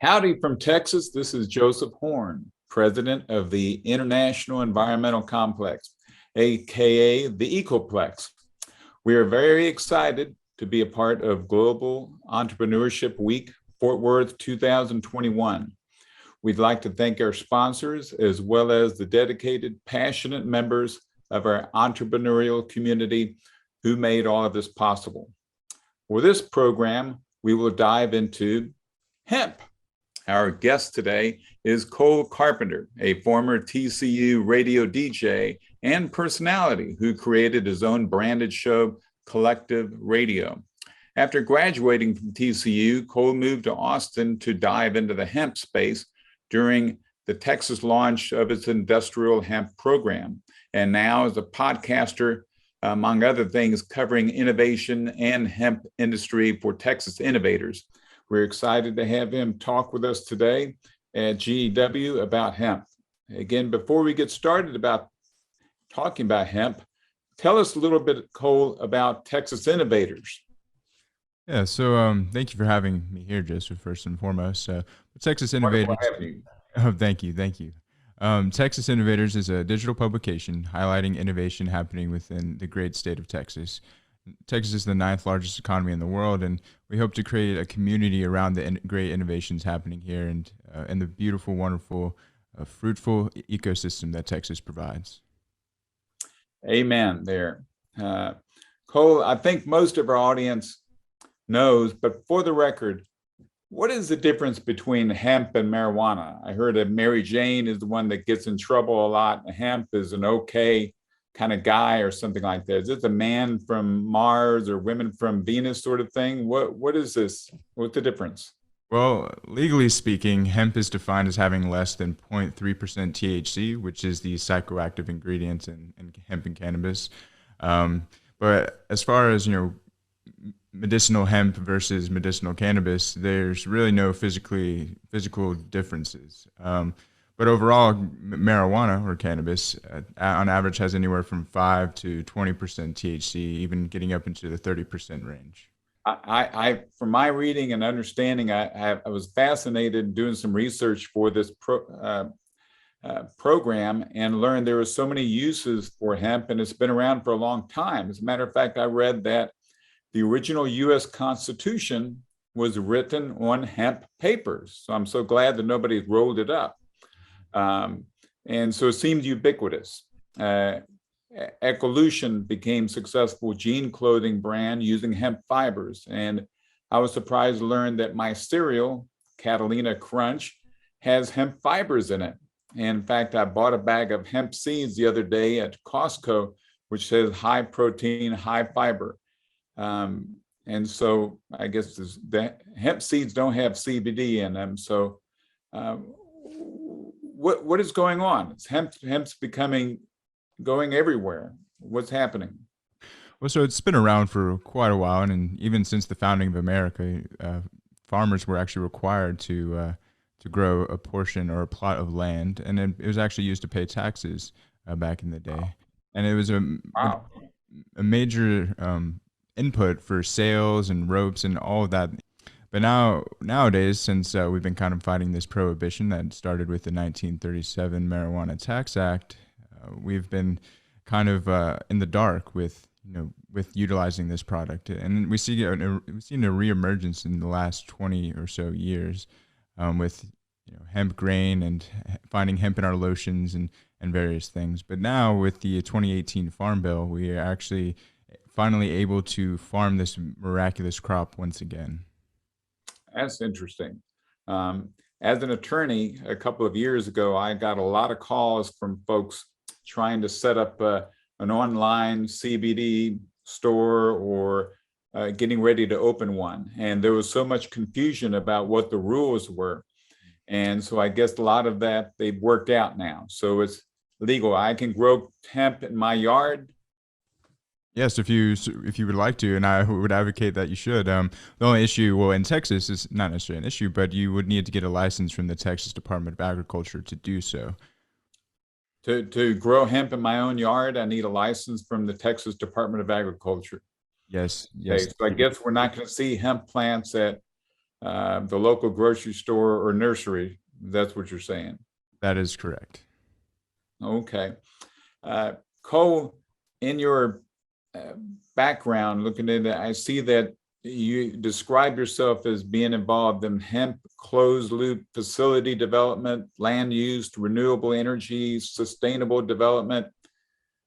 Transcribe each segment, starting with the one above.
Howdy from Texas. This is Joseph Horn, president of the International Environmental Complex, aka the Ecoplex. We are very excited to be a part of Global Entrepreneurship Week, Fort Worth 2021. We'd like to thank our sponsors as well as the dedicated, passionate members of our entrepreneurial community who made all of this possible. For this program, we will dive into hemp. Our guest today is Cole Carpenter, a former TCU radio DJ and personality who created his own branded show, Collective Radio. After graduating from TCU, Cole moved to Austin to dive into the hemp space during the Texas launch of its industrial hemp program, and now is a podcaster, among other things, covering innovation and hemp industry for Texas innovators. We're excited to have him talk with us today at GEW about hemp. Again, before we get started about talking about hemp, tell us a little bit, Cole, about Texas innovators. Yeah, so thank you for having me here, Joseph, first and foremost. Texas Wonderful Innovators, having you. oh, thank you. Texas Innovators is a digital publication highlighting innovation happening within the great state of Texas. Texas is the ninth largest economy in the world, and we hope to create a community around the great innovations happening here and the beautiful, wonderful, fruitful ecosystem that Texas provides. Amen there. Cole, I think most of our audience knows, but for the record, what is the difference between hemp and marijuana? I heard that Mary Jane is the one that gets in trouble a lot. Hemp is an okay kind of guy or something like that. Is this a man from Mars or women from Venus sort of thing? What is this? What's the difference? Well, legally speaking, hemp is defined as having less than 0.3% THC, which is the psychoactive ingredient in hemp and cannabis. But as far as, medicinal hemp versus medicinal cannabis, there's really no physical differences. But overall, marijuana or cannabis, on average, has anywhere from 5 to 20% THC, even getting up into the 30% range. From my reading and understanding, I was fascinated doing some research for this program and learned there were so many uses for hemp, and it's been around for a long time. As a matter of fact, I read that the original U.S. Constitution was written on hemp papers. So I'm so glad that nobody's rolled it up. And so it seems ubiquitous. Ecolution became successful jean clothing brand using hemp fibers. And I was surprised to learn that my cereal, Catalina Crunch, has hemp fibers in it. And in fact, I bought a bag of hemp seeds the other day at Costco, which says high protein, high fiber. And so I guess the hemp seeds don't have CBD in them. So what is going on? Hemp's going everywhere. What's happening? Well, so it's been around for quite a while, and even since the founding of America, farmers were actually required to grow a portion or a plot of land, and it was actually used to pay taxes back in the day, and it was Wow. a major input for sales and ropes and all of that. But nowadays, since we've been kind of fighting this prohibition that started with the 1937 Marijuana Tax Act, we've been kind of in the dark with utilizing this product, and we've seen a reemergence in the last 20 or so years with hemp grain and finding hemp in our lotions and various things. But now with the 2018 Farm Bill, we are actually finally able to farm this miraculous crop once again. That's interesting. As an attorney, a couple of years ago, I got a lot of calls from folks trying to set up an online CBD store or getting ready to open one. And there was so much confusion about what the rules were. And so I guess a lot of that they've worked out now. So it's legal. I can grow hemp in my yard. Yes, if you would like to, and I would advocate that you should. The only issue, well, in Texas, is not necessarily an issue, but you would need to get a license from the Texas Department of Agriculture to do so. To grow hemp in my own yard, I need a license from the Texas Department of Agriculture. Yes, Okay, yes. so I guess we're not going to see hemp plants at the local grocery store or nursery. That's what you're saying. That is correct. Okay. Cole, in your background, looking at it, I see that you describe yourself as being involved in hemp closed loop facility development, land use, renewable energy, sustainable development,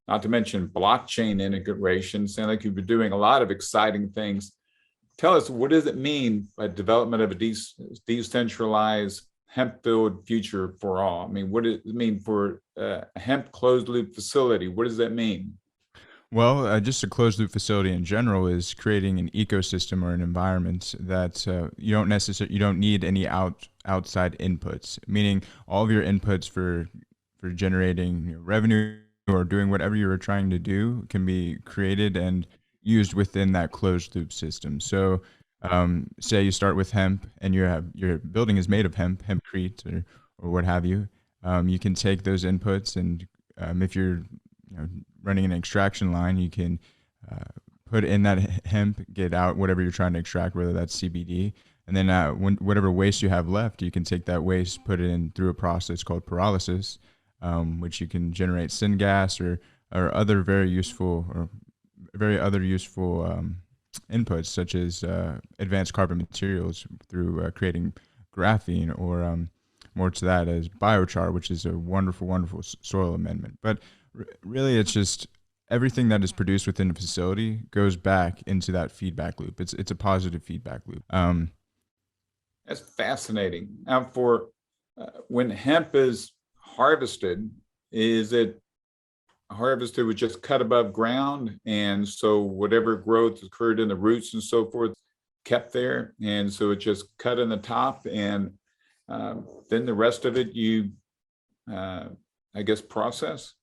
not to mention blockchain integration. Sound like you've been doing a lot of exciting things. Tell us, what does it mean by development of a decentralized hemp-filled future for all? I mean, what does it mean for a hemp closed-loop facility? What does that mean? Well, just a closed loop facility in general is creating an ecosystem or an environment that you don't need any outside inputs. Meaning, all of your inputs for generating revenue or doing whatever you were trying to do can be created and used within that closed loop system. So, say you start with hemp and your building is made of hempcrete or what have you. You can take those inputs and if you're running an extraction line, you can put in that hemp, get out whatever you're trying to extract, whether that's CBD, and then whatever waste you have left, you can take that waste, put it in through a process called pyrolysis, which you can generate syngas or other very useful inputs such as advanced carbon materials through creating graphene or more to that as biochar, which is a wonderful soil amendment. But really, it's just everything that is produced within a facility goes back into that feedback loop. It's a positive feedback loop. That's fascinating. Now, for when hemp is harvested, is it harvested with just cut above ground, and so whatever growth occurred in the roots and so forth kept there, and so it just cut in the top, and then the rest of it you, I guess, process?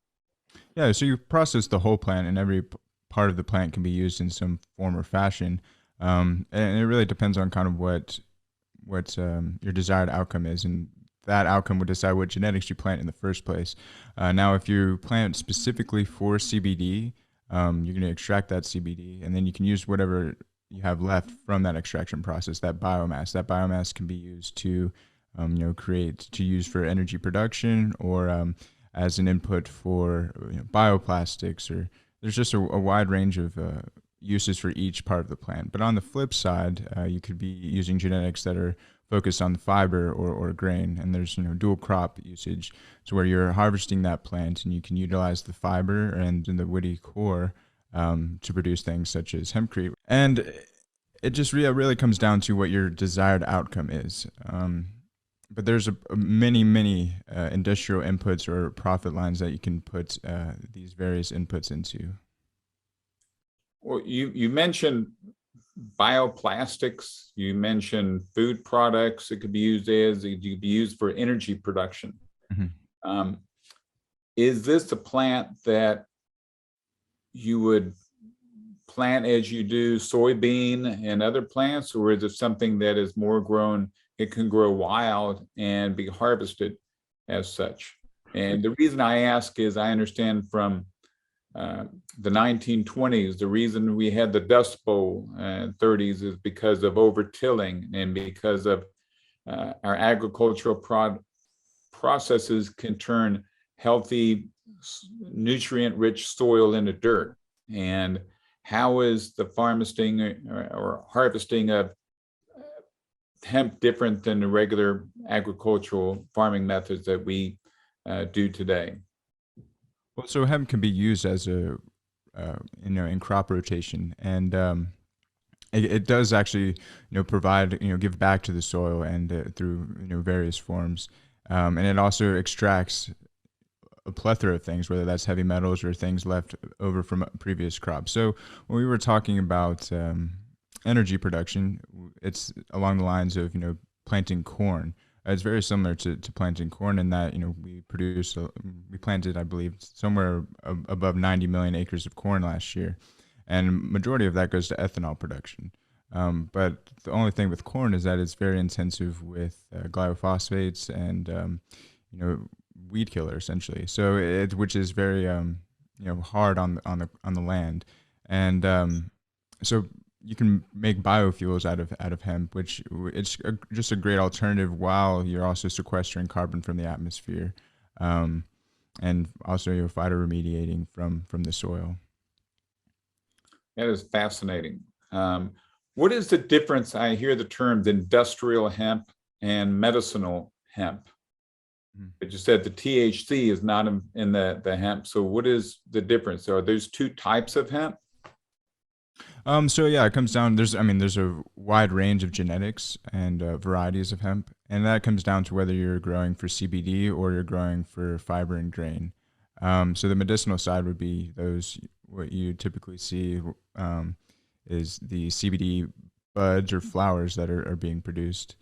Yeah, so you process the whole plant, and every part of the plant can be used in some form or fashion. And it really depends on kind of what your desired outcome is, and that outcome would decide what genetics you plant in the first place. Now, if you plant specifically for CBD, you're going to extract that CBD, and then you can use whatever you have left from that extraction process, that biomass. That biomass can be used to, use for energy production or as an input for bioplastics, or there's just a wide range of uses for each part of the plant. But on the flip side, you could be using genetics that are focused on the fiber or grain, and there's dual crop usage, so where you're harvesting that plant and you can utilize the fiber and the woody core to produce things such as hempcrete. And it just really comes down to what your desired outcome is. But there's many industrial inputs or profit lines that you can put these various inputs into. Well, you mentioned bioplastics, you mentioned food products. It could be used for energy production. Mm-hmm. Is this a plant that you would plant as you do soybean and other plants, or is it something that is more grown? It can grow wild and be harvested as such. And the reason I ask is I understand from the 1920s, the reason we had the Dust Bowl in 30s is because of over-tilling and because of our agricultural processes can turn healthy, nutrient-rich soil into dirt. And how is the harvesting of hemp different than the regular agricultural farming methods that we do today? Well, so hemp can be used as a in crop rotation, and it does actually provide give back to the soil and through various forms, and it also extracts a plethora of things, whether that's heavy metals or things left over from previous crops. So when we were talking about energy production, it's along the lines of planting corn. It's very similar to planting corn in that we planted, I believe, somewhere above 90 million acres of corn last year, and majority of that goes to ethanol production. But the only thing with corn is that it's very intensive with glyphosates and weed killer essentially. So which is very hard on the land, and so you can make biofuels out of hemp, which just a great alternative while you're also sequestering carbon from the atmosphere, um, and also you're phytoremediating from the soil. That is fascinating. What is the difference? I hear the terms industrial hemp and medicinal hemp. Mhm. But you said the THC is not in the hemp. So what is the difference? Are those two types of hemp? So yeah, it comes down. There's a wide range of genetics and varieties of hemp, and that comes down to whether you're growing for CBD or you're growing for fiber and grain. So the medicinal side would be those what you typically see um, is the CBD buds or flowers that are being produced,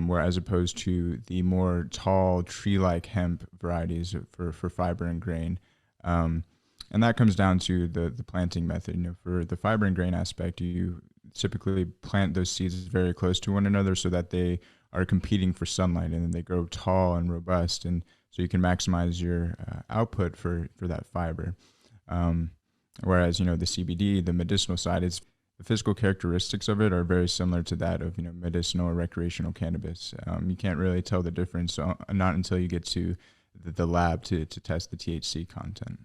where as opposed to the more tall tree-like hemp varieties for fiber and grain. Um, and that comes down to the planting method. For the fiber and grain aspect, you typically plant those seeds very close to one another so that they are competing for sunlight, and then they grow tall and robust, and so you can maximize your output for that fiber. Um, Whereas the CBD, the medicinal side, is the physical characteristics of it are very similar to that of medicinal or recreational cannabis. You can't really tell the difference, not until you get to the lab to test the THC content.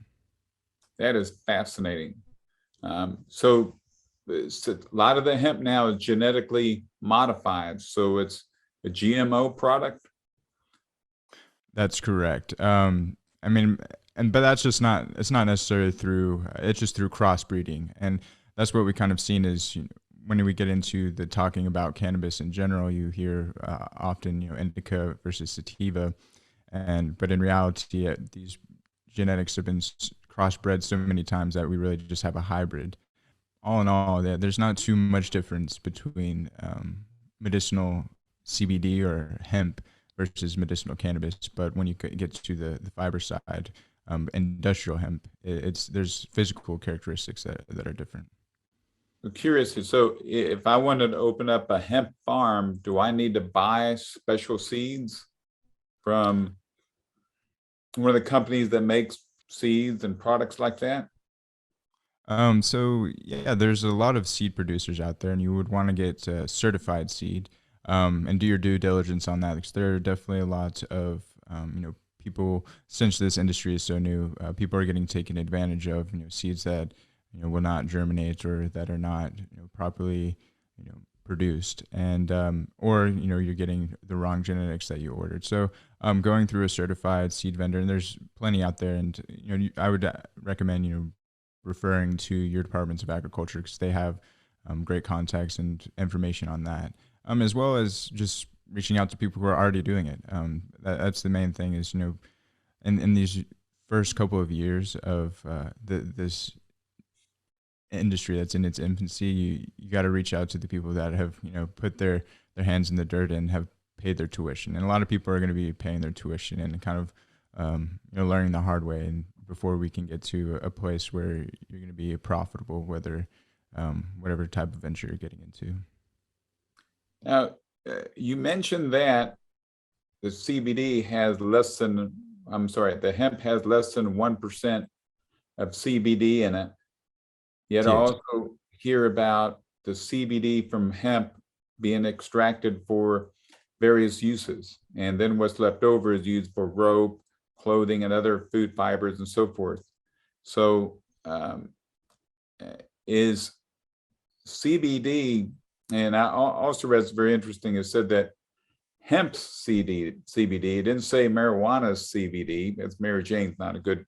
That is fascinating. So a lot of the hemp now is genetically modified. So it's a GMO product. That's correct. I mean, but that's just not. It's not necessarily through. It's just through crossbreeding, and that's what we kind of seen is when we get into the talking about cannabis in general, you hear often indica versus sativa, but in reality, these genetics have been crossbred so many times that we really just have a hybrid. All in all, there's not too much difference between medicinal CBD or hemp versus medicinal cannabis. But when you get to the fiber side, industrial hemp, there's physical characteristics that are different. I'm curious. So if I wanted to open up a hemp farm, do I need to buy special seeds from one of the companies that makes seeds and products like that? So yeah, there's a lot of seed producers out there, and you would want to get certified seed, and do your due diligence on that, because there are definitely a lot of people, since this industry is so new, people are getting taken advantage of, seeds that will not germinate or that are not properly produced, and or you're getting the wrong genetics that you ordered. So going through a certified seed vendor, and there's plenty out there, and I would recommend referring to your departments of agriculture, because they have great contacts and information on that, as well as just reaching out to people who are already doing it. That's the main thing is, in these first couple of years of this industry that's in its infancy, you got to reach out to the people that have put their hands in the dirt and have paid their tuition. And a lot of people are going to be paying their tuition and kind of learning the hard way, and before we can get to a place where you're going to be profitable, whether whatever type of venture you're getting into. Now, you mentioned that the CBD has less than, I'm sorry, the hemp has less than 1% of CBD in it. Yet I THC. also hear about the CBD from hemp being extracted for various uses. And then what's left over is used for rope, clothing, and other food fibers and so forth. So is CBD, and I also read it's very interesting, it said that hemp CBD, it didn't say marijuana CBD, it's Mary Jane's not a good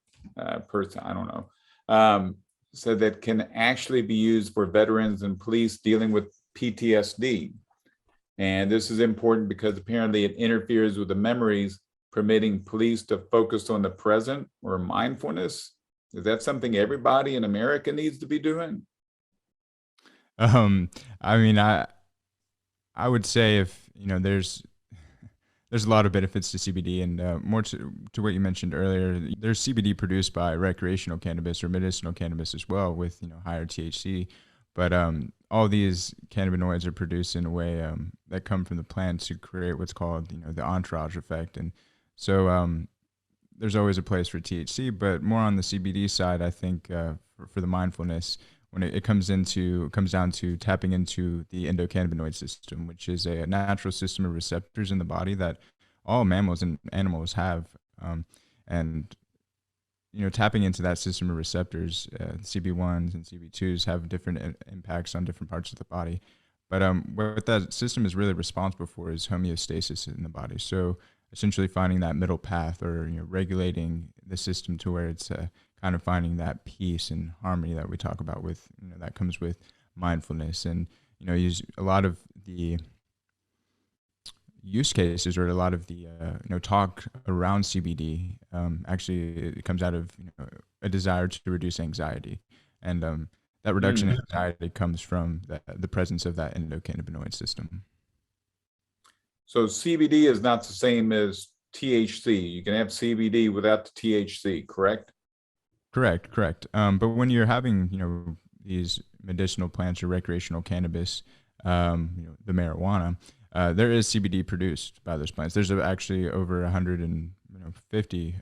person, I don't know, said that can actually be used for veterans and police dealing with PTSD. And this is important because apparently it interferes with the memories, permitting police to focus on the present or mindfulness. Is that something everybody in America needs to be doing? Um, I mean, I would say if there's a lot of benefits to CBD, and more to what you mentioned earlier. There's CBD produced by recreational cannabis or medicinal cannabis as well, with higher THC. But all these cannabinoids are produced in a way that come from the plant to create what's called the entourage effect, and so there's always a place for THC, but more on the CBD side, I think for the mindfulness, when it comes down to tapping into the endocannabinoid system, which is a natural system of receptors in the body that all mammals and animals have. And tapping into that system of receptors, CB1s and CB2s have different impacts on different parts of the body. But what that system is really responsible for is homeostasis in the body. So essentially finding that middle path, or regulating the system to where it's kind of finding that peace and harmony that we talk about with, that comes with mindfulness. And use a lot of the use cases, or a lot of the talk around CBD. Actually, it comes out of a desire to reduce anxiety, and that reduction in anxiety comes from the presence of that endocannabinoid system. So CBD is not the same as THC. You can have CBD without the THC, correct? Correct. But when you're having these medicinal plants or recreational cannabis, the marijuana, there is CBD produced by those plants. There's actually over 150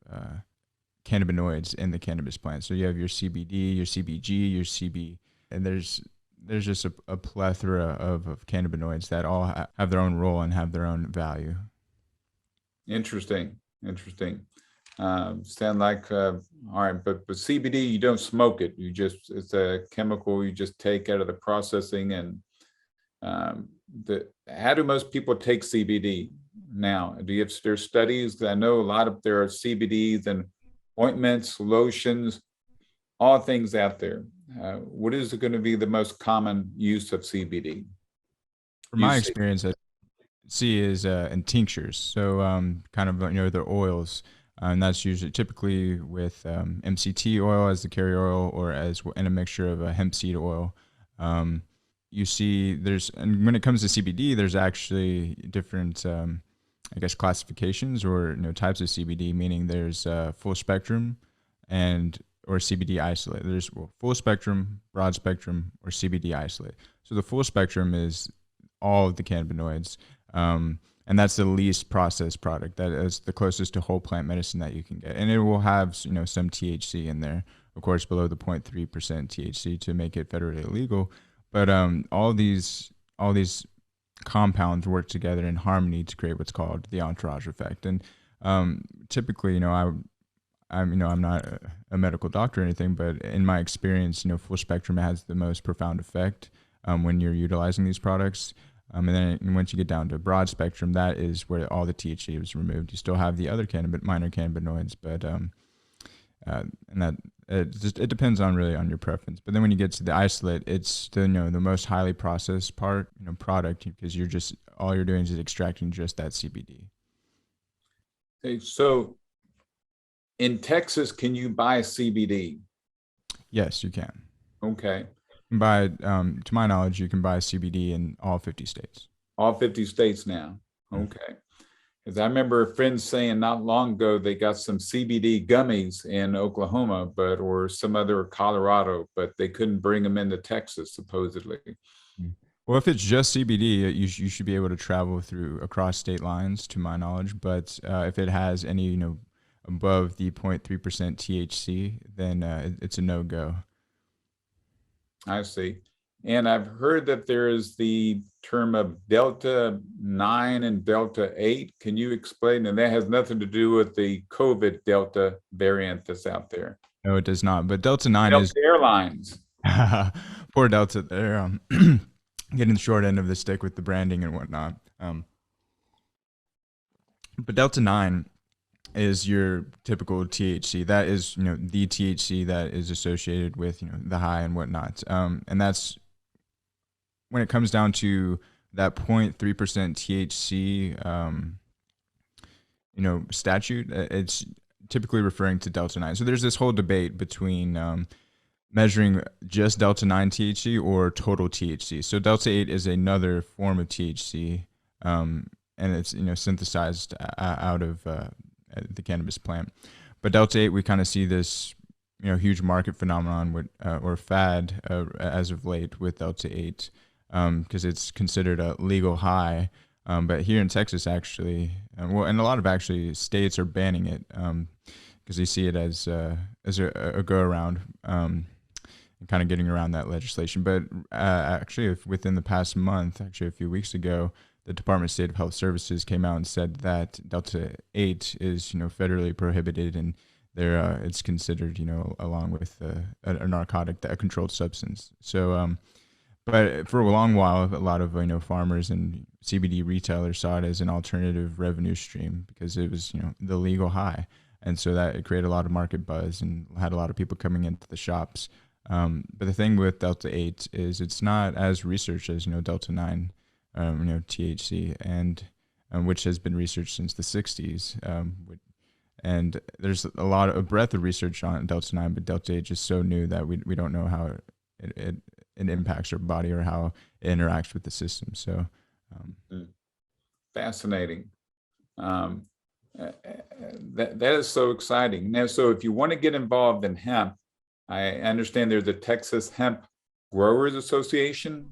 cannabinoids in the cannabis plant. So you have your CBD, your CBG, your CB, and there's just a plethora of cannabinoids that all have their own role and have their own value. Interesting. Sound like all right, but CBD, you don't smoke it. It's a chemical you just take out of the processing. And how do most people take CBD now? There's studies? I know there are CBDs and ointments, lotions, all things out there. What is going to be the most common use of CBD? From my experience, I see is in tinctures. So kind of the oils, and that's typically with MCT oil as the carrier oil, or in a mixture of a hemp seed oil. You see, and when it comes to CBD, there's actually different, classifications, or types of CBD. Meaning there's full spectrum or CBD isolate. There's full spectrum, broad spectrum, or CBD isolate. So the full spectrum is all of the cannabinoids, and that's the least processed product. That is the closest to whole plant medicine that you can get, and it will have some THC in there, of course, below the 0.3% THC to make it federally illegal. But all these compounds work together in harmony to create what's called the entourage effect. And typically, I'm not a medical doctor or anything, but in my experience, full spectrum has the most profound effect when you're utilizing these products. And then once you get down to broad spectrum, that is where all the THC is removed. You still have the other minor cannabinoids, but and that it depends on your preference. But then when you get to the isolate, it's the most highly processed product, because all you're doing is extracting just that CBD. Okay, so in Texas, can you buy CBD? Yes, you can. Okay. To my knowledge, you can buy CBD in all 50 states. All 50 states now. Okay. Because I remember a friend saying not long ago they got some CBD gummies in Oklahoma, or some other Colorado, but they couldn't bring them into Texas, supposedly. Well, if it's just CBD, you should be able to travel across state lines, to my knowledge. But if it has any, above the 0.3% THC, then it's a no-go. I see. And I've heard that there is the term of Delta 9 and Delta 8. Can you explain? And that has nothing to do with the COVID Delta variant that's out there. No, it does not. But Delta 9 Delta is Airlines. Poor Delta. They're getting the short end of the stick with the branding and whatnot. But Delta 9 is your typical THC. That is, the THC that is associated with, the high and whatnot. And that's when it comes down to that 0.3% THC, statute. It's typically referring to Delta 9. So there's this whole debate between measuring just Delta 9 THC or total THC. So Delta 8 is another form of THC, and it's synthesized out of the cannabis plant. But Delta 8, we kind of see this huge market phenomenon or fad as of late with Delta 8, because it's considered a legal high. But here in Texas, actually, and a lot of states are banning it because they see it as a go around. and kind of getting around that legislation. But actually, within the past month, actually a few weeks ago, the Department of State of Health Services came out and said that Delta 8 is, federally prohibited, and there it's considered, along with a narcotic, a controlled substance. So, but for a long while, a lot of farmers and CBD retailers saw it as an alternative revenue stream because it was the legal high, and so that it created a lot of market buzz and had a lot of people coming into the shops. But the thing with Delta 8 is it's not as researched as Delta 9, THC, and which has been researched since the 60s. And there's a breadth of research on Delta 9, but Delta 8 is so new that we don't know how it impacts our body or how it interacts with the system. So fascinating. That is so exciting. Now, so if you want to get involved in hemp, I understand there's a Texas Hemp Growers Association.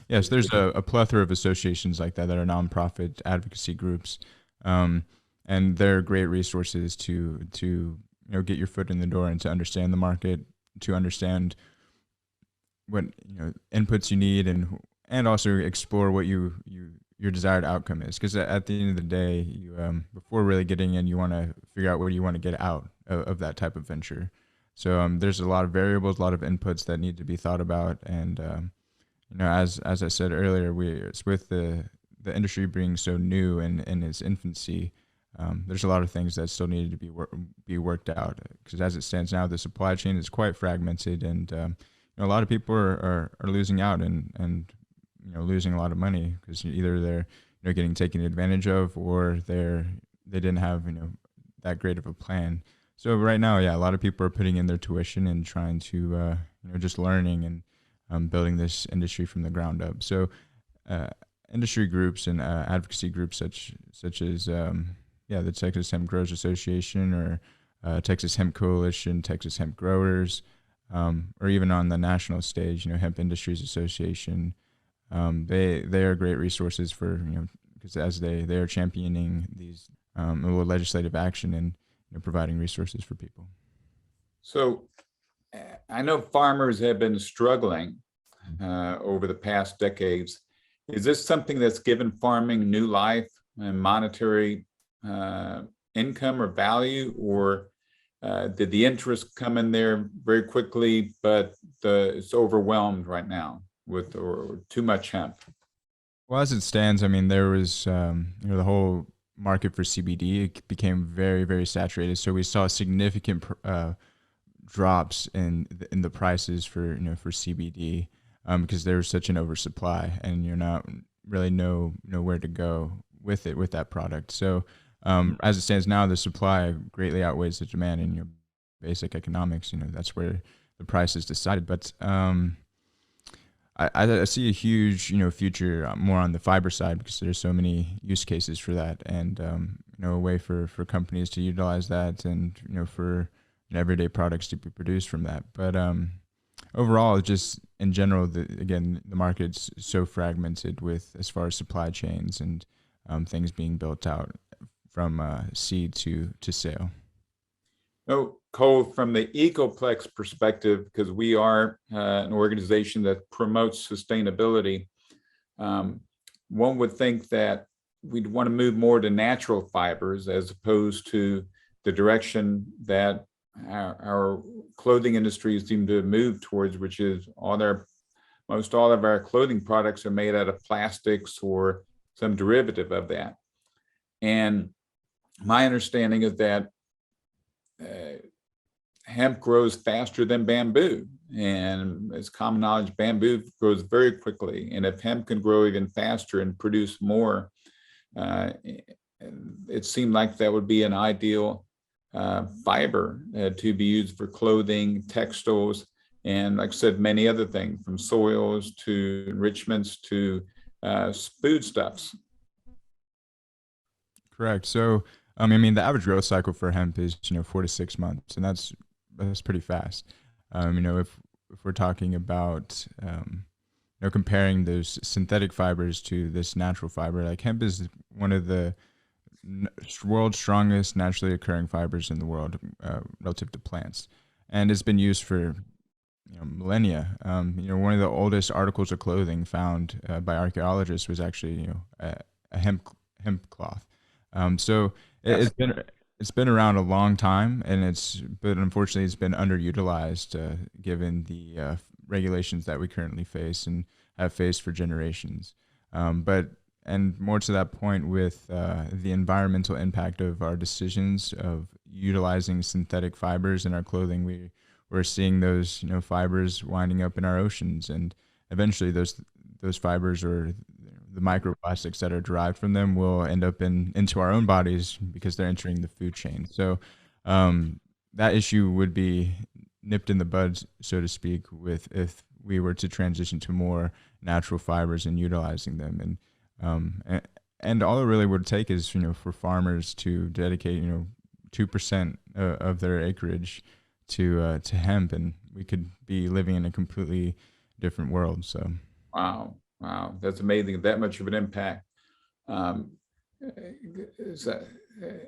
Yes, there's a plethora of associations like that are nonprofit advocacy groups, and they're great resources to get your foot in the door and to understand the market, to understand what inputs you need, and also explore what your desired outcome is. Because at the end of the day, before really getting in, you want to figure out what you want to get out of that type of venture. So there's a lot of variables, a lot of inputs that need to be thought about, and as I said earlier, it's with the industry being so new and in its infancy. There's a lot of things that still needed to be worked out, because as it stands now, the supply chain is quite fragmented, and a lot of people are losing out and losing a lot of money because either they're getting taken advantage of, or they didn't have that great of a plan. So right now, yeah, a lot of people are putting in their tuition and trying to just learning and building this industry from the ground up. So industry groups and advocacy groups such as the Texas Hemp Growers Association, or Texas Hemp Coalition, Texas Hemp Growers, or even on the national stage, Hemp Industries Association. They are great resources for because as they are championing these legislative action and providing resources for people. So I know farmers have been struggling over the past decades. Is this something that's given farming new life and monetary income or value, or did the interest come in there very quickly, but it's overwhelmed right now with or too much hemp? Well, as it stands, I mean, there was the whole market for CBD became very, very saturated. So we saw significant drops in the prices for for CBD because there was such an oversupply, and you're not really know where to go with that product. So as it stands now, the supply greatly outweighs the demand in your basic economics. That's where the price is decided. But I see a huge future more on the fiber side, because there's so many use cases for that, and a way for companies to utilize that, and for everyday products to be produced from that. But overall, just in general, the market's so fragmented with as far as supply chains and things being built out from seed to sale. No, Cole, from the Ecoplex perspective, because we are an organization that promotes sustainability, one would think that we'd want to move more to natural fibers as opposed to the direction that our clothing industries seem to move towards, which is most all of our clothing products are made out of plastics or some derivative of that. And my understanding is that hemp grows faster than bamboo, and it's common knowledge bamboo grows very quickly, and if hemp can grow even faster and produce more, it seemed like that would be an ideal fiber to be used for clothing, textiles, and like I said, many other things, from soils to enrichments to foodstuffs. Correct. So I mean, the average growth cycle for hemp is 4 to 6 months, and that's pretty fast. If we're talking about comparing those synthetic fibers to this natural fiber, like hemp is one of the world's strongest naturally occurring fibers in the world relative to plants, and it's been used for millennia. One of the oldest articles of clothing found by archaeologists was actually a hemp cloth. So Yes. it's been around a long time, and but unfortunately it's been underutilized given the regulations that we currently face and have faced for generations. But and more to that point, with the environmental impact of our decisions of utilizing synthetic fibers in our clothing, we're seeing those fibers winding up in our oceans, and eventually those fibers, or the microplastics that are derived from them, will end up into our own bodies because they're entering the food chain. So that issue would be nipped in the bud, so to speak, with if we were to transition to more natural fibers and utilizing them. And all it really would take is for farmers to dedicate 2% of their acreage to hemp, and we could be living in a completely different world. So Wow. Wow. That's amazing. That much of an impact. Um, it's, uh,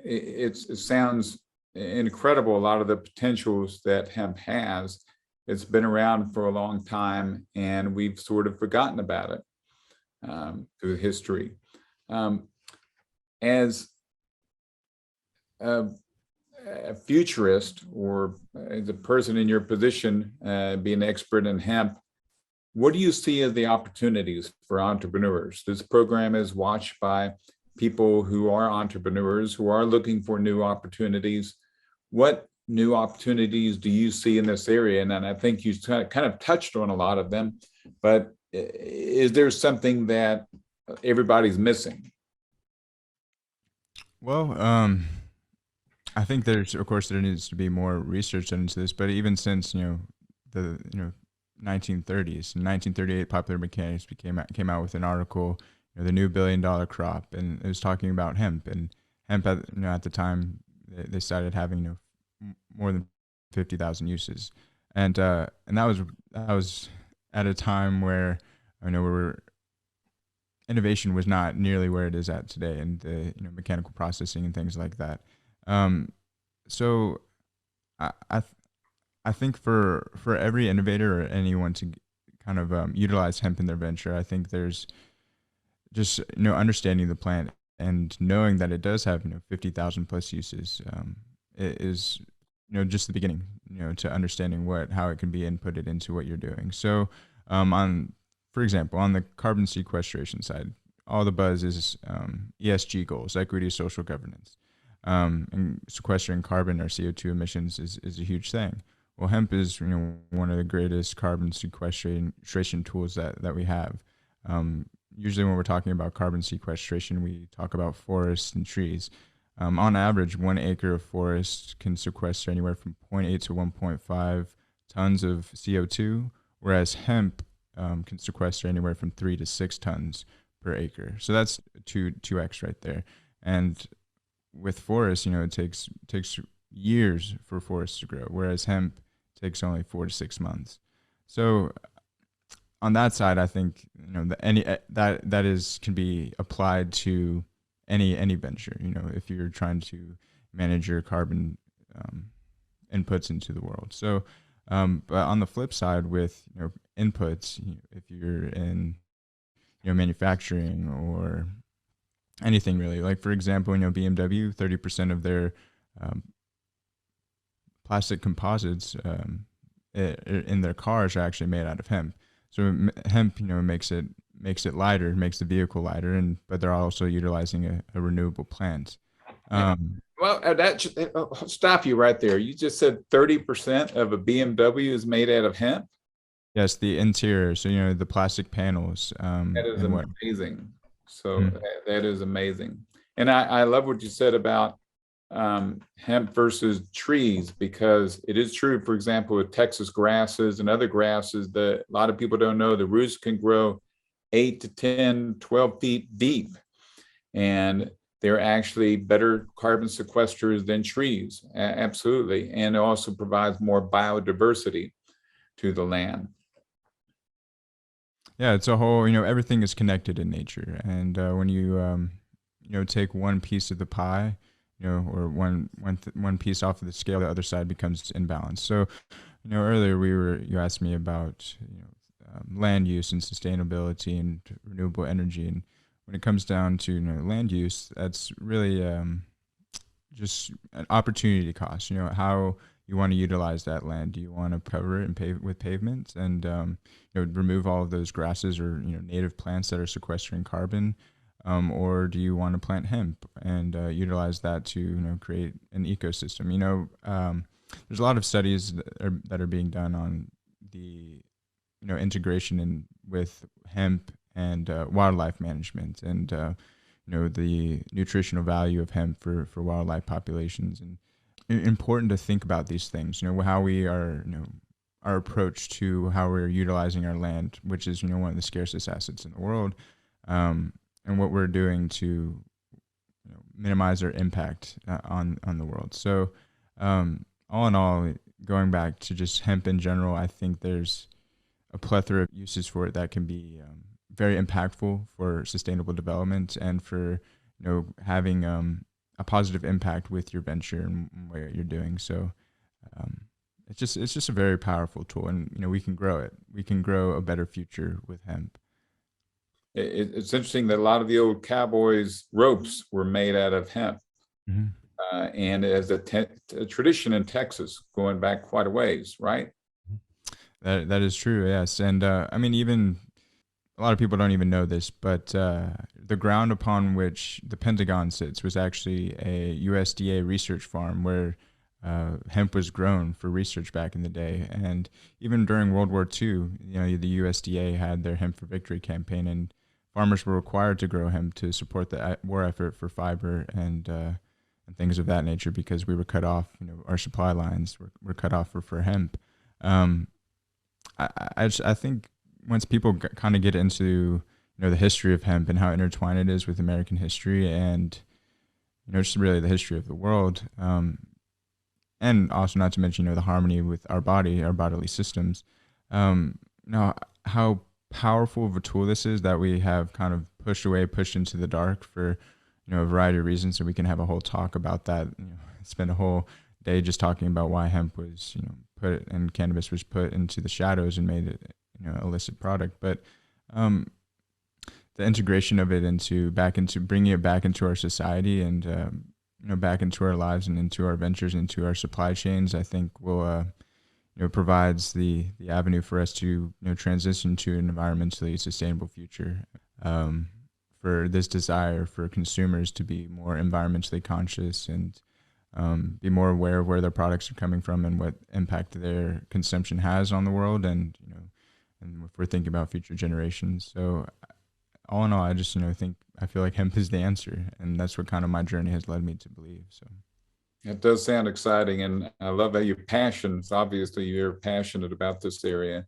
it sounds incredible. A lot of the potentials that hemp has. It's been around for a long time, and we've sort of forgotten about it through history. Um, as a, a futurist, or as a person in your position, being an expert in hemp, what do you see as the opportunities for entrepreneurs? This program is watched by people who are entrepreneurs, who are looking for new opportunities. What new opportunities do you see in this area? And I think you kind of touched on a lot of them, but is there something that everybody's missing? well, I think of course there needs to be more research into this, but even since the 1930s, in 1938, Popular Mechanics came out with an article, the new $1 billion crop, and it was talking about hemp. And hemp at the time they started having more than 50,000 uses, and that was at a time where innovation was not nearly where it is at today, and the mechanical processing and things like that. Um, so I I, th- I think for every innovator or anyone to kind of utilize hemp in their venture, I think there's just understanding the plant and knowing that it does have 50,000 plus uses. It is just the beginning, to understanding how it can be inputted into what you're doing. So on for example, on the carbon sequestration side, all the buzz is ESG goals, equity, social governance. And sequestering carbon or CO2 emissions is a huge thing. Well, hemp is one of the greatest carbon sequestration tools that we have. Usually, when we're talking about carbon sequestration, we talk about forests and trees. On average, 1 acre of forest can sequester anywhere from zero point 0.8 to 1.5 tons of CO2, whereas hemp can sequester anywhere from 3 to 6 tons per acre. So that's two x right there. And with forests, it takes years for forests to grow, whereas hemp takes only 4 to 6 months. So on that side, I think that is can be applied to any venture. If you're trying to manage your carbon inputs into the world. So, but on the flip side, with inputs, if you're in manufacturing or anything really, like for example, BMW, 30% of their um, plastic composites in their cars are actually made out of hemp. So hemp, makes it lighter, makes the vehicle lighter, but they're also utilizing a renewable plant. Well, stop you right there. You just said 30% of a BMW is made out of hemp. Yes, the interior. So the plastic panels. That is And what? amazing. So Mm. that is amazing. And I love what you said about hemp versus trees, because it is true, for example, with Texas grasses and other grasses, that a lot of people don't know the roots can grow 8 to 10, 12 feet deep. And they're actually better carbon sequesters than trees. Absolutely. And it also provides more biodiversity to the land. Yeah, it's a whole. Everything is connected in nature, and when you take one piece of the pie, or one piece off of the scale, the other side becomes imbalanced. So, Earlier you asked me about land use and sustainability and renewable energy, and when it comes down to land use, that's really just an opportunity cost. How you want to utilize that land. Do you want to cover it and pave with pavements and remove all of those grasses or native plants that are sequestering carbon, or do you want to plant hemp and utilize that to create an ecosystem? There's a lot of studies that are being done on the integration with hemp and wildlife management and the nutritional value of hemp for wildlife populations, and important to think about these things. How we are our approach to how we're utilizing our land, which is one of the scarcest assets in the world, and what we're doing to minimize our impact on the world. So all in all, going back to just hemp in general, I think there's a plethora of uses for it that can be very impactful for sustainable development and for having a positive impact with your venture and what you're doing. So it's just a very powerful tool, and we can grow it. We can grow a better future with hemp. It's interesting that a lot of the old cowboys' ropes were made out of hemp. Mm-hmm. And as a tradition in Texas, going back quite a ways, right? That is true, yes. And I mean, even a lot of people don't even know this, but the ground upon which the Pentagon sits was actually a USDA research farm where hemp was grown for research back in the day. And even during World War II, the USDA had their Hemp for Victory campaign, and farmers were required to grow hemp to support the war effort for fiber and things of that nature, because we were cut off. Our supply lines were cut off for hemp. I think once people kind of get into the history of hemp and how intertwined it is with American history and just really the history of the world, and also not to mention the harmony with our bodily systems, how powerful of a tool this is that we have kind of pushed into the dark for a variety of reasons. So we can have a whole talk about that. Spend a whole day just talking about why hemp was put and cannabis was put into the shadows and made it illicit product. But the integration of it bringing it back into our society and back into our lives and into our ventures, into our supply chains, I think will provides the avenue for us to transition to an environmentally sustainable future. For this desire for consumers to be more environmentally conscious and be more aware of where their products are coming from and what impact their consumption has on the world, and if we're thinking about future generations. So all in all, I just I feel like hemp is the answer, and that's what kind of my journey has led me to believe. So it does sound exciting, and I love that obviously you're passionate about this area.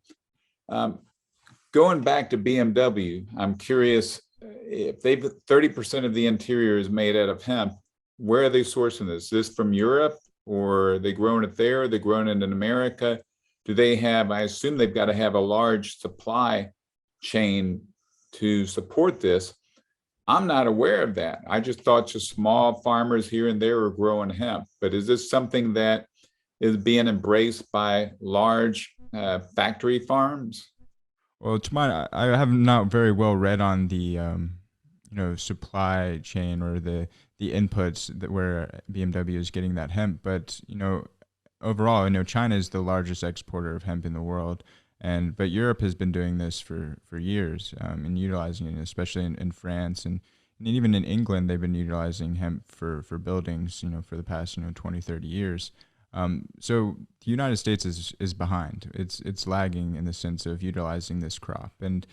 Going back to BMW, I'm curious, if 30% of the interior is made out of hemp, where are they sourcing this? Is this from Europe, or are they growing it there? Are they growing it in America? Do they have, I assume they've got to have a large supply chain to support this. I'm not aware of that. I just thought just small farmers here and there are growing hemp. But is this something that is being embraced by large factory farms? Well, to my, I have not very well read on the supply chain or the inputs that where BMW is getting that hemp, but overall, China is the largest exporter of hemp in the world, but Europe has been doing this for years and utilizing it, especially in France and even in England. They've been utilizing hemp for buildings, for the past 20, 30 years. So the United States is behind. It's lagging in the sense of utilizing this crop, and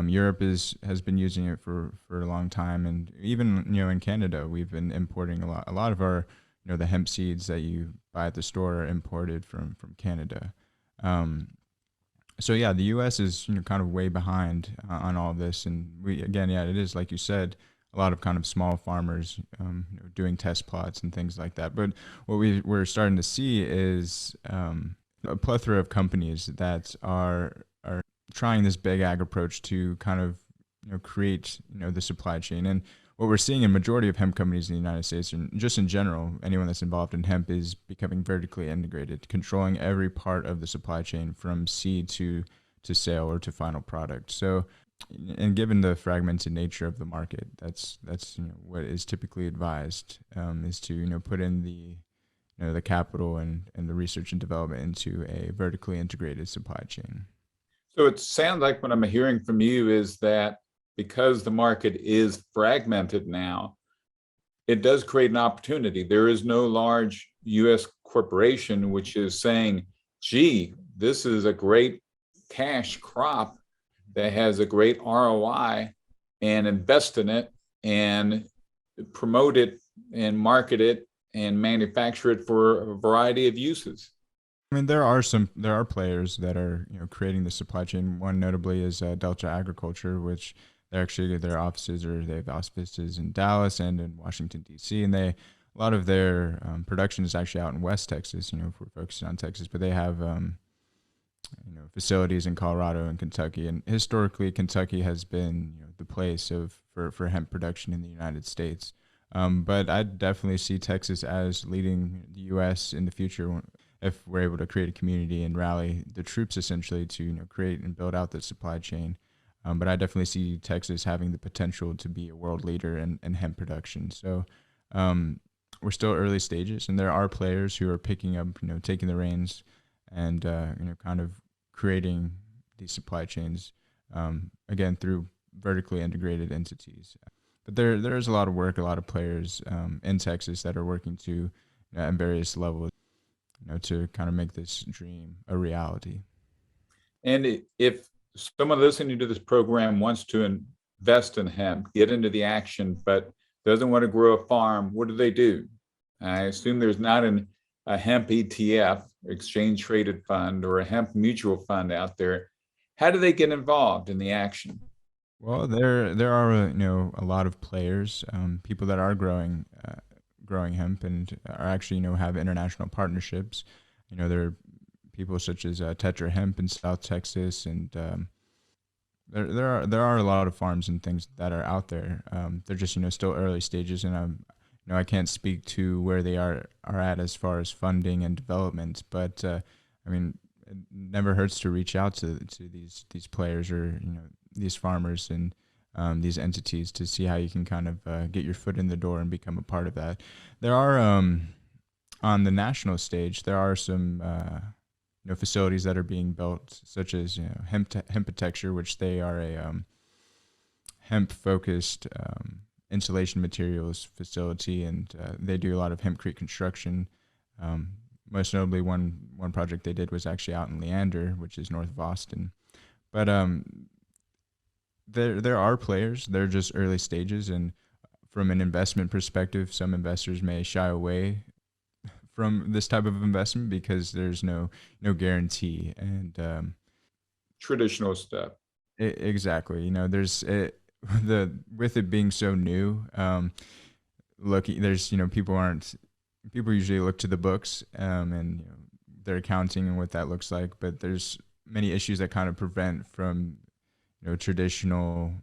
Europe has been using it for a long time, and even in Canada we've been importing a lot of our the hemp seeds that you buy at the store are imported from Canada. So yeah, the U.S. is kind of way behind on all of this, and it is like you said, a lot of kind of small farmers doing test plots and things like that. But what we're starting to see is a plethora of companies that are trying this big ag approach to kind of create the supply chain. And what we're seeing in majority of hemp companies in the United States, and just in general, anyone that's involved in hemp is becoming vertically integrated, controlling every part of the supply chain from seed to sale or to final product. So, and given the fragmented nature of the market, that's what is typically advised, is to put in the capital and the research and development into a vertically integrated supply chain. So it sounds like what I'm hearing from you is that because the market is fragmented now, it does create an opportunity. There is no large US corporation which is saying, gee, this is a great cash crop that has a great ROI, and invest in it and promote it and market it and manufacture it for a variety of uses. I mean, there are players that are creating the supply chain. One notably is Delta Agriculture, which they have offices in Dallas and in Washington D.C. and a lot of their production is actually out in West Texas. If we're focusing on Texas, but they have facilities in Colorado and Kentucky, and historically Kentucky has been the place for hemp production in the United States. But I definitely see Texas as leading the U.S. in the future if we're able to create a community and rally the troops essentially to create and build out the supply chain. But I definitely see Texas having the potential to be a world leader in hemp production. So we're still early stages, and there are players who are picking up, taking the reins, and kind of creating these supply chains again through vertically integrated entities. But there is a lot of work, a lot of players in Texas that are working to at various levels, to kind of make this dream a reality. And if someone listening to this program wants to invest in hemp, get into the action, but doesn't want to grow a farm, what do they do? I assume there's not a hemp ETF, exchange traded fund, or a hemp mutual fund out there. How do they get involved in the action? Well, there are a lot of players, people that are growing hemp and are actually have international partnerships. There are people such as Tetra Hemp in South Texas, and there are a lot of farms and things that are out there. They're just still early stages, and I can't speak to where they are at as far as funding and development. But I mean, it never hurts to reach out to these players or these farmers and these entities to see how you can kind of get your foot in the door and become a part of that. There are on the national stage, there are some facilities that are being built, such as Hempitecture, which they are a hemp focused insulation materials facility, and they do a lot of hempcrete construction. Most notably, one project they did was actually out in Leander, which is north of Austin. But there are players. They're just early stages, and from an investment perspective, some investors may shy away from this type of investment because there's no guarantee and Traditional stuff. Exactly. There's with it being so new. There's people usually look to the books and their accounting and what that looks like, but there's many issues that kind of prevent from traditional,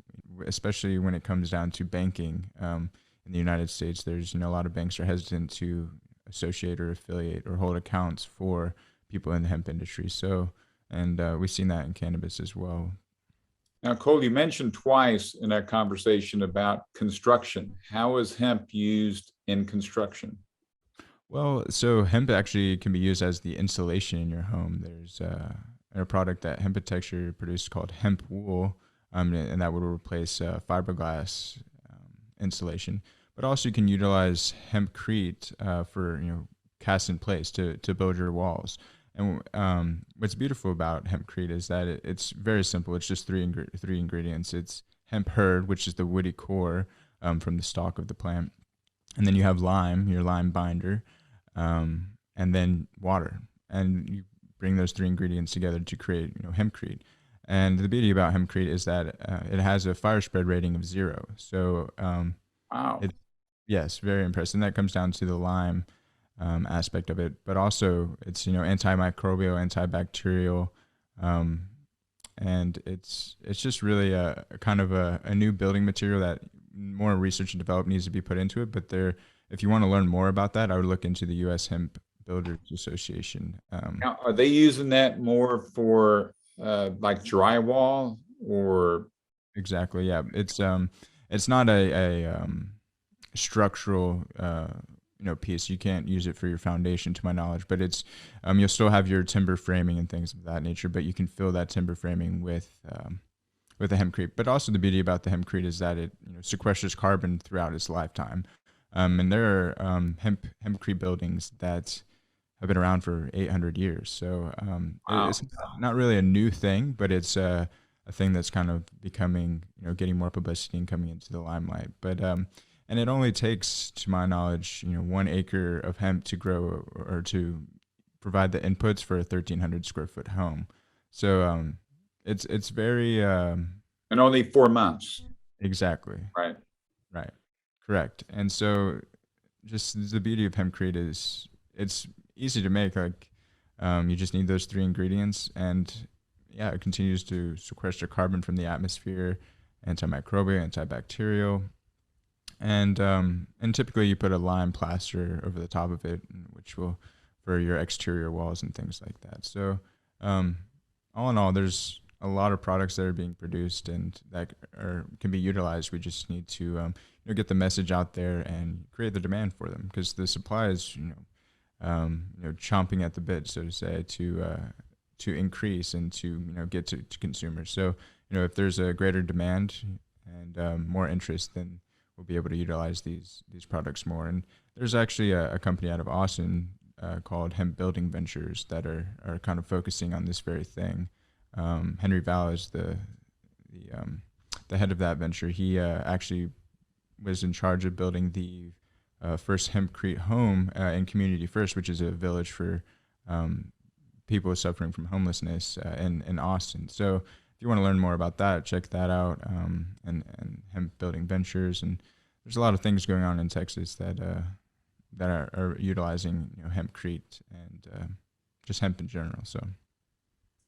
especially when it comes down to banking. In the United States, there's a lot of banks are hesitant to associate or affiliate or hold accounts for people in the hemp industry. So, and we've seen that in cannabis as well. Now, Cole, you mentioned twice in our conversation about construction. How is hemp used in construction? Well, so hemp actually can be used as the insulation in your home. There's a product that Hempitecture produced called hemp wool, and that would replace fiberglass insulation. But also you can utilize hempcrete for cast in place to build your walls. And what's beautiful about hempcrete is that it's very simple. It's just three ingredients. It's hemp hurd, which is the woody core from the stalk of the plant, and then you have lime, your lime binder, and then water. And you bring those three ingredients together to create hempcrete. And the beauty about hempcrete is that it has a fire spread rating of 0. So Wow. yes, very impressive. And that comes down to the lime aspect of it, but also it's antimicrobial, antibacterial, and it's just really a kind of a new building material that more research and development needs to be put into it. But if you want to learn more about that, I would look into the U.S. Hemp Builders Association. Now, are they using that more for like drywall or? Exactly. Yeah. It's not a structural piece. You can't use it for your foundation, to my knowledge. But it's you'll still have your timber framing and things of that nature. But you can fill that timber framing with the hempcrete. But also the beauty about the hempcrete is that it sequesters carbon throughout its lifetime. And there are hempcrete buildings that have been around for 800 years. So Wow. it's not really a new thing, but it's a thing that's kind of becoming, getting more publicity and coming into the limelight. But and it only takes, to my knowledge, 1 acre of hemp to grow or to provide the inputs for a 1,300 square foot home. So it's very And only 4 months, exactly right? right, correct. And so just the beauty of hempcrete is it's easy to make. Like you just need those 3 ingredients, and yeah, it continues to sequester carbon from the atmosphere, antimicrobial, antibacterial, and typically you put a lime plaster over the top of it, which will for your exterior walls and things like that. So all in all, there's a lot of products that are being produced and that can be utilized. We just need to get the message out there and create the demand for them, because the supply is chomping at the bit, so to say, to increase and to get to consumers. So if there's a greater demand and more interest, then we'll be able to utilize these products more. And there's actually a company out of Austin called Hemp Building Ventures that are kind of focusing on this very thing. Henry Val is the head of that venture. He actually was in charge of building the first hempcrete home in Community First, which is a village for people suffering from homelessness in Austin. So if you want to learn more about that, check that out. And Hemp Building Ventures, and there's a lot of things going on in Texas that are utilizing hempcrete and just hemp in general. So.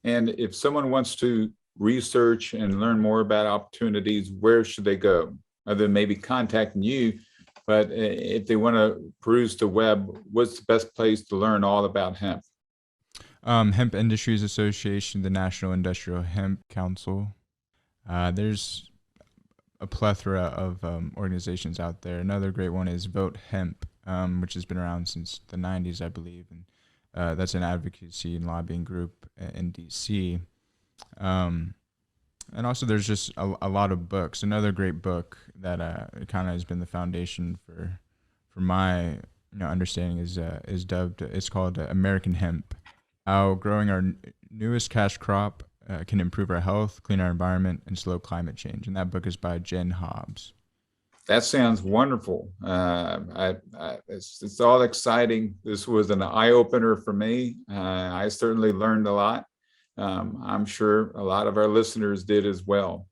And if someone wants to research and learn more about opportunities, where should they go? Other than maybe contacting you, but if they want to peruse the web, what's the best place to learn all about hemp? Hemp Industries Association, the National Industrial Hemp Council. There's a plethora of organizations out there. Another great one is Vote Hemp, which has been around since the 90s, I believe. And that's an advocacy and lobbying group in DC. And also there's just a lot of books. Another great book that kind of has been the foundation for my understanding is dubbed, it's called American Hemp: How Growing Our Newest Cash Crop Can Improve Our Health, Clean Our Environment, and Slow Climate Change. And that book is by Jen Hobbs. That sounds wonderful. It's all exciting. This was an eye opener for me. I certainly learned a lot. I'm sure a lot of our listeners did as well.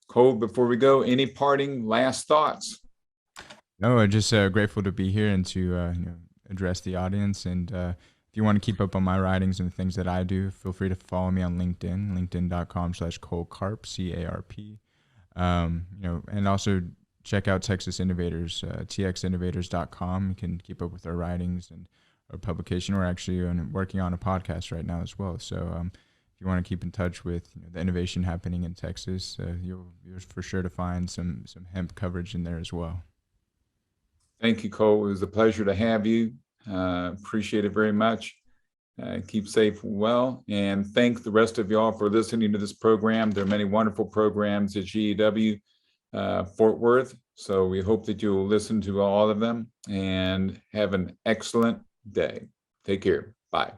Cole, before we go, any parting last thoughts? No, I'm just grateful to be here and to address the audience. And if you want to keep up on my writings and the things that I do, feel free to follow me on LinkedIn, linkedin.com/Cole Carp, CARP. And also check out Texas Innovators, txinnovators.com. You can keep up with our writings and our publication. We're actually working on a podcast right now as well. So if you want to keep in touch with the innovation happening in Texas, you're for sure to find some hemp coverage in there as well. Thank you, Cole. It was a pleasure to have you. Appreciate it very much. Keep safe and well, and thank the rest of y'all for listening to this program. There are many wonderful programs at GEW Fort Worth, so we hope that you'll listen to all of them and have an excellent day. Take care. Bye.